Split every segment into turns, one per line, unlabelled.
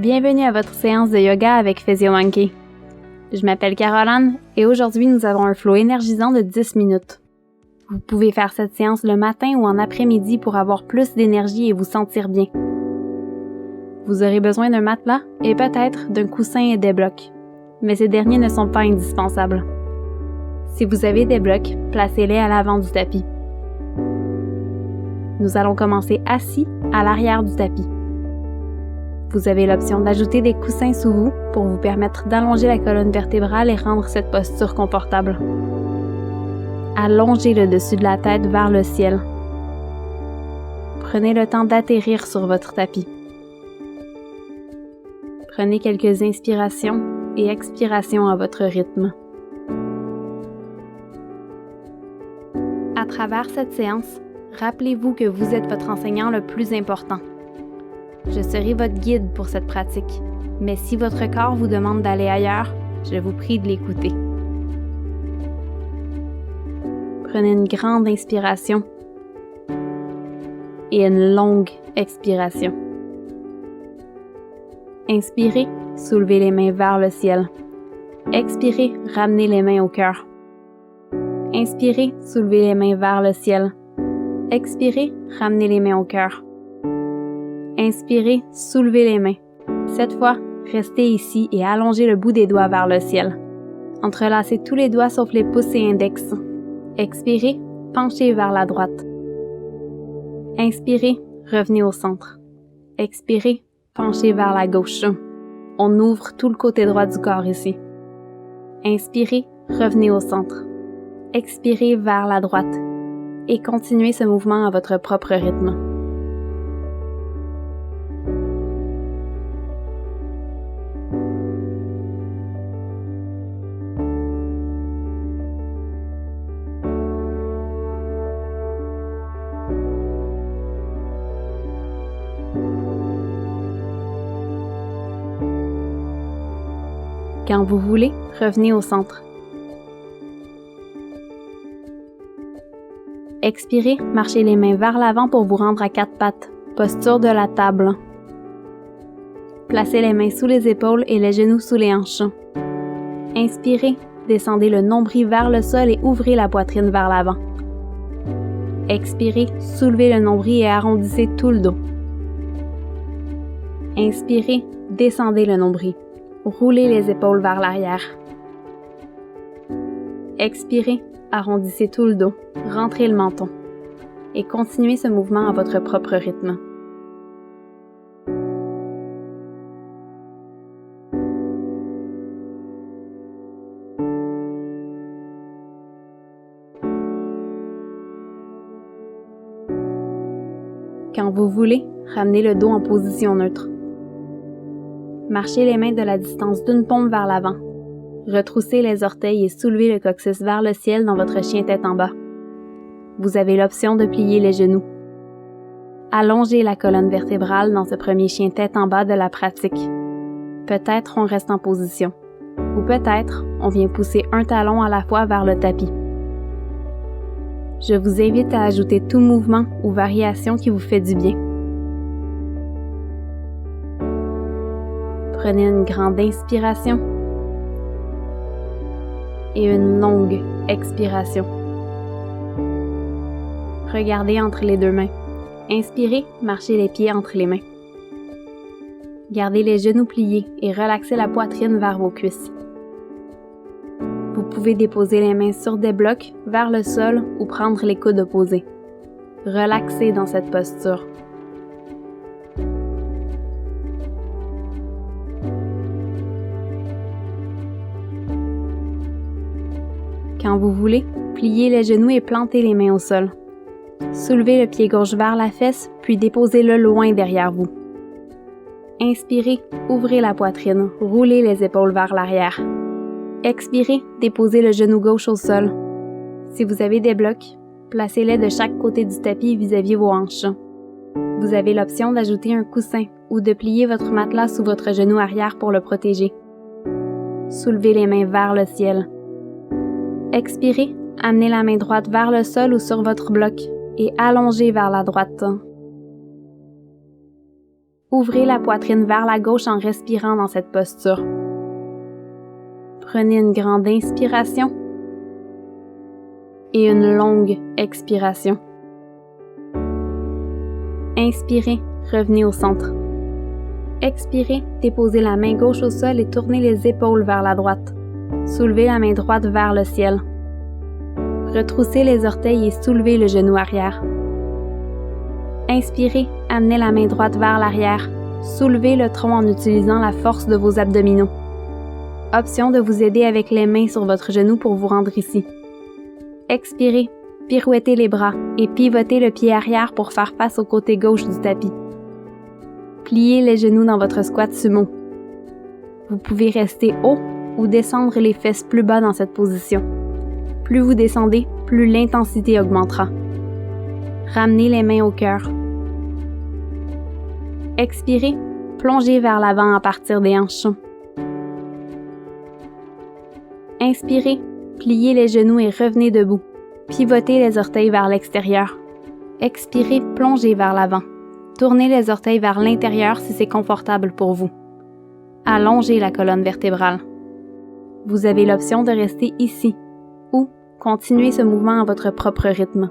Bienvenue à votre séance de yoga avec PhysioMonkey. Je m'appelle Caroline et aujourd'hui nous avons un flow énergisant de 10 minutes. Vous pouvez faire cette séance le matin ou en après-midi pour avoir plus d'énergie et vous sentir bien. Vous aurez besoin d'un matelas et peut-être d'un coussin et des blocs, mais ces derniers ne sont pas indispensables. Si vous avez des blocs, placez-les à l'avant du tapis. Nous allons commencer assis à l'arrière du tapis. Vous avez l'option d'ajouter des coussins sous vous pour vous permettre d'allonger la colonne vertébrale et rendre cette posture confortable. Allongez le dessus de la tête vers le ciel. Prenez le temps d'atterrir sur votre tapis. Prenez quelques inspirations et expirations à votre rythme. À travers cette séance, rappelez-vous que vous êtes votre enseignant le plus important. Je serai votre guide pour cette pratique, mais si votre corps vous demande d'aller ailleurs, je vous prie de l'écouter. Prenez une grande inspiration et une longue expiration. Inspirez, soulevez les mains vers le ciel. Expirez, ramenez les mains au cœur. Inspirez, soulevez les mains vers le ciel. Expirez, ramenez les mains au cœur. Inspirez, soulevez les mains. Cette fois, restez ici et allongez le bout des doigts vers le ciel. Entrelacez tous les doigts sauf les pouces et index. Expirez, penchez vers la droite. Inspirez, revenez au centre. Expirez, penchez vers la gauche. On ouvre tout le côté droit du corps ici. Inspirez, revenez au centre. Expirez vers la droite. Et continuez ce mouvement à votre propre rythme. Quand vous voulez, revenez au centre. Expirez, marchez les mains vers l'avant pour vous rendre à quatre pattes, posture de la table. Placez les mains sous les épaules et les genoux sous les hanches. Inspirez, descendez le nombril vers le sol et ouvrez la poitrine vers l'avant. Expirez, soulevez le nombril et arrondissez tout le dos. Inspirez, descendez le nombril. Roulez les épaules vers l'arrière. Expirez, arrondissez tout le dos, rentrez le menton et continuez ce mouvement à votre propre rythme. Quand vous voulez, ramenez le dos en position neutre. Marchez les mains de la distance d'une paume vers l'avant. Retroussez les orteils et soulevez le coccyx vers le ciel dans votre chien tête en bas. Vous avez l'option de plier les genoux. Allongez la colonne vertébrale dans ce premier chien tête en bas de la pratique. Peut-être on reste en position. Ou peut-être on vient pousser un talon à la fois vers le tapis. Je vous invite à ajouter tout mouvement ou variation qui vous fait du bien. Prenez une grande inspiration et une longue expiration. Regardez entre les deux mains. Inspirez, marchez les pieds entre les mains. Gardez les genoux pliés et relaxez la poitrine vers vos cuisses. Vous pouvez déposer les mains sur des blocs vers le sol ou prendre les coudes opposés. Relaxez dans cette posture. Quand vous voulez, pliez les genoux et plantez les mains au sol. Soulevez le pied gauche vers la fesse, puis déposez-le loin derrière vous. Inspirez, ouvrez la poitrine, roulez les épaules vers l'arrière. Expirez, déposez le genou gauche au sol. Si vous avez des blocs, placez-les de chaque côté du tapis vis-à-vis vos hanches. Vous avez l'option d'ajouter un coussin ou de plier votre matelas sous votre genou arrière pour le protéger. Soulevez les mains vers le ciel. Expirez, amenez la main droite vers le sol ou sur votre bloc et allongez vers la droite. Ouvrez la poitrine vers la gauche en respirant dans cette posture. Prenez une grande inspiration et une longue expiration. Inspirez, revenez au centre. Expirez, déposez la main gauche au sol et tournez les épaules vers la droite. Soulevez la main droite vers le ciel. Retroussez les orteils et soulevez le genou arrière. Inspirez, amenez la main droite vers l'arrière. Soulevez le tronc en utilisant la force de vos abdominaux. Option de vous aider avec les mains sur votre genou pour vous rendre ici. Expirez, pirouettez les bras et pivotez le pied arrière pour faire face au côté gauche du tapis. Pliez les genoux dans votre squat sumo. Vous pouvez rester haut ou descendre les fesses plus bas dans cette position. Plus vous descendez, plus l'intensité augmentera. Ramenez les mains au cœur. Expirez, plongez vers l'avant à partir des hanches. Inspirez, pliez les genoux et revenez debout. Pivotez les orteils vers l'extérieur. Expirez, plongez vers l'avant. Tournez les orteils vers l'intérieur si c'est confortable pour vous. Allongez la colonne vertébrale. Vous avez l'option de rester ici ou continuer ce mouvement à votre propre rythme.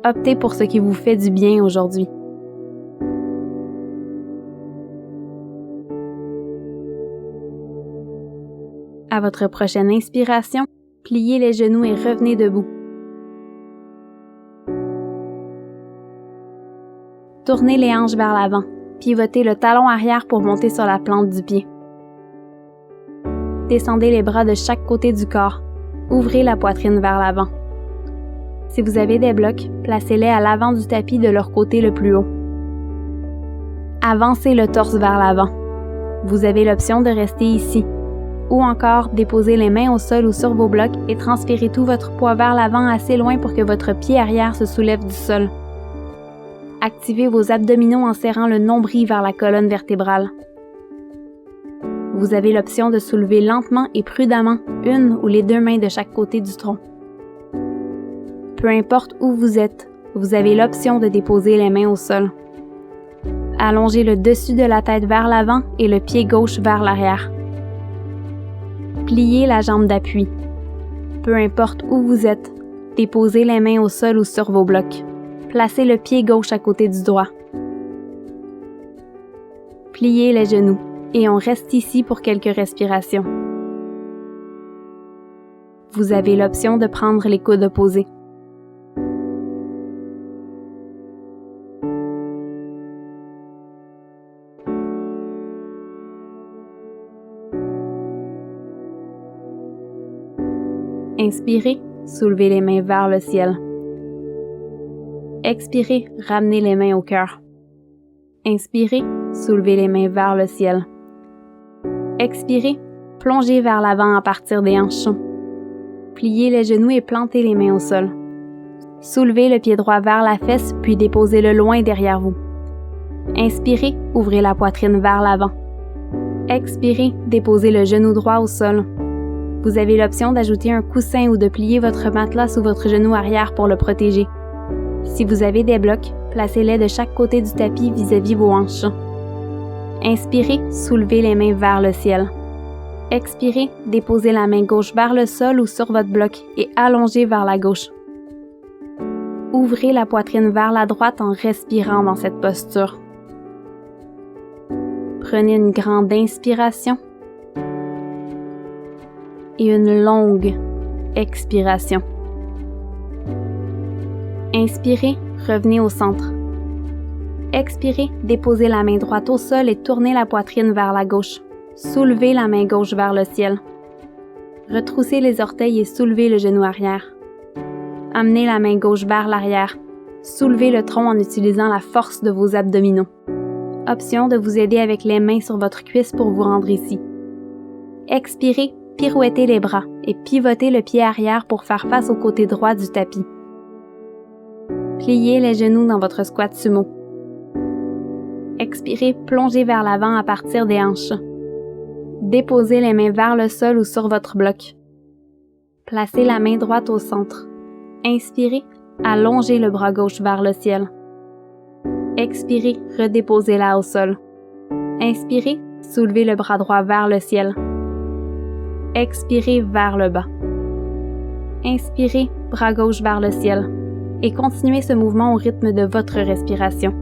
Optez pour ce qui vous fait du bien aujourd'hui. À votre prochaine inspiration, pliez les genoux et revenez debout. Tournez les hanches vers l'avant. Pivotez le talon arrière pour monter sur la plante du pied. Descendez les bras de chaque côté du corps. Ouvrez la poitrine vers l'avant. Si vous avez des blocs, placez-les à l'avant du tapis de leur côté le plus haut. Avancez le torse vers l'avant. Vous avez l'option de rester ici. Ou encore, déposez les mains au sol ou sur vos blocs et transférez tout votre poids vers l'avant assez loin pour que votre pied arrière se soulève du sol. Activez vos abdominaux en serrant le nombril vers la colonne vertébrale. Vous avez l'option de soulever lentement et prudemment une ou les deux mains de chaque côté du tronc. Peu importe où vous êtes, vous avez l'option de déposer les mains au sol. Allongez le dessus de la tête vers l'avant et le pied gauche vers l'arrière. Pliez la jambe d'appui. Peu importe où vous êtes, déposez les mains au sol ou sur vos blocs. Placez le pied gauche à côté du droit. Pliez les genoux et on reste ici pour quelques respirations. Vous avez l'option de prendre les coudes opposés. Inspirez, soulevez les mains vers le ciel. Expirez, ramenez les mains au cœur. Inspirez, soulevez les mains vers le ciel. Expirez, plongez vers l'avant à partir des hanches. Pliez les genoux et plantez les mains au sol. Soulevez le pied droit vers la fesse puis déposez-le loin derrière vous. Inspirez, ouvrez la poitrine vers l'avant. Expirez, déposez le genou droit au sol. Vous avez l'option d'ajouter un coussin ou de plier votre matelas sous votre genou arrière pour le protéger. Si vous avez des blocs, placez-les de chaque côté du tapis vis-à-vis vos hanches. Inspirez, soulevez les mains vers le ciel. Expirez, déposez la main gauche vers le sol ou sur votre bloc et allongez vers la gauche. Ouvrez la poitrine vers la droite en respirant dans cette posture. Prenez une grande inspiration et une longue expiration. Inspirez, revenez au centre. Expirez, déposez la main droite au sol et tournez la poitrine vers la gauche. Soulevez la main gauche vers le ciel. Retroussez les orteils et soulevez le genou arrière. Amenez la main gauche vers l'arrière. Soulevez le tronc en utilisant la force de vos abdominaux. Option de vous aider avec les mains sur votre cuisse pour vous rendre ici. Expirez, pirouettez les bras et pivotez le pied arrière pour faire face au côté droit du tapis. Pliez les genoux dans votre squat sumo. Expirez, plongez vers l'avant à partir des hanches. Déposez les mains vers le sol ou sur votre bloc. Placez la main droite au centre. Inspirez, allongez le bras gauche vers le ciel. Expirez, redéposez-la au sol. Inspirez, soulevez le bras droit vers le ciel. Expirez vers le bas. Inspirez, bras gauche vers le ciel. Et continuez ce mouvement au rythme de votre respiration.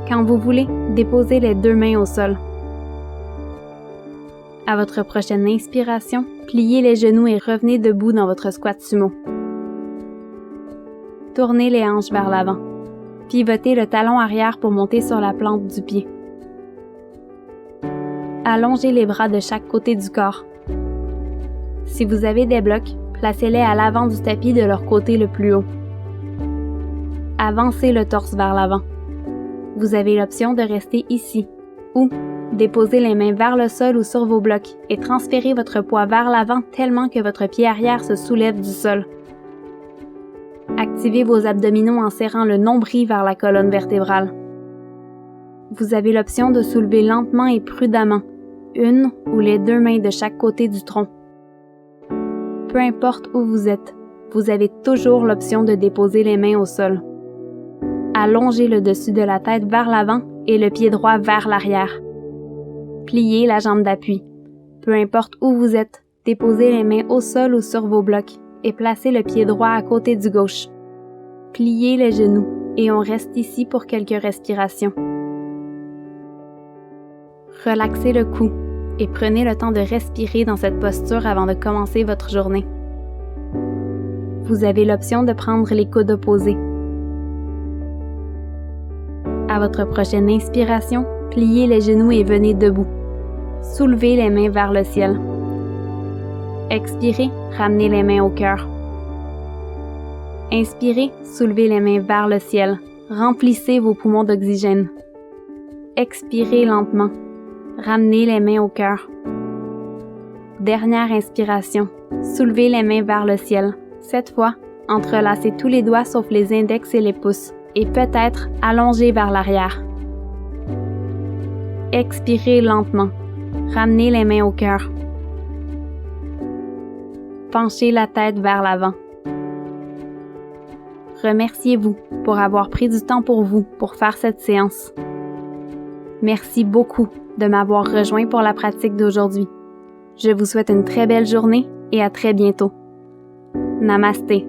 Quand vous voulez, déposez les 2 mains au sol. À votre prochaine inspiration, pliez les genoux et revenez debout dans votre squat sumo. Tournez les hanches vers l'avant. Pivotez le talon arrière pour monter sur la plante du pied. Allongez les bras de chaque côté du corps. Si vous avez des blocs, placez-les à l'avant du tapis de leur côté le plus haut. Avancez le torse vers l'avant. Vous avez l'option de rester ici ou déposer les mains vers le sol ou sur vos blocs et transférer votre poids vers l'avant tellement que votre pied arrière se soulève du sol. Activez vos abdominaux en serrant le nombril vers la colonne vertébrale. Vous avez l'option de soulever lentement et prudemment, une ou les 2 mains de chaque côté du tronc. Peu importe où vous êtes, vous avez toujours l'option de déposer les mains au sol. Allongez le dessus de la tête vers l'avant et le pied droit vers l'arrière. Pliez la jambe d'appui. Peu importe où vous êtes, déposez les mains au sol ou sur vos blocs et placez le pied droit à côté du gauche. Pliez les genoux et on reste ici pour quelques respirations. Relaxez le cou et prenez le temps de respirer dans cette posture avant de commencer votre journée. Vous avez l'option de prendre les coudes opposés. À votre prochaine inspiration, pliez les genoux et venez debout. Soulevez les mains vers le ciel. Expirez, ramenez les mains au cœur. Inspirez, soulevez les mains vers le ciel. Remplissez vos poumons d'oxygène. Expirez lentement. Ramenez les mains au cœur. Dernière inspiration. Soulevez les mains vers le ciel. Cette fois, entrelacez tous les doigts sauf les index et les pouces et peut-être allongez vers l'arrière. Expirez lentement. Ramenez les mains au cœur. Penchez la tête vers l'avant. Remerciez-vous pour avoir pris du temps pour vous pour faire cette séance. Merci beaucoup de m'avoir rejoint pour la pratique d'aujourd'hui. Je vous souhaite une très belle journée et à très bientôt. Namasté.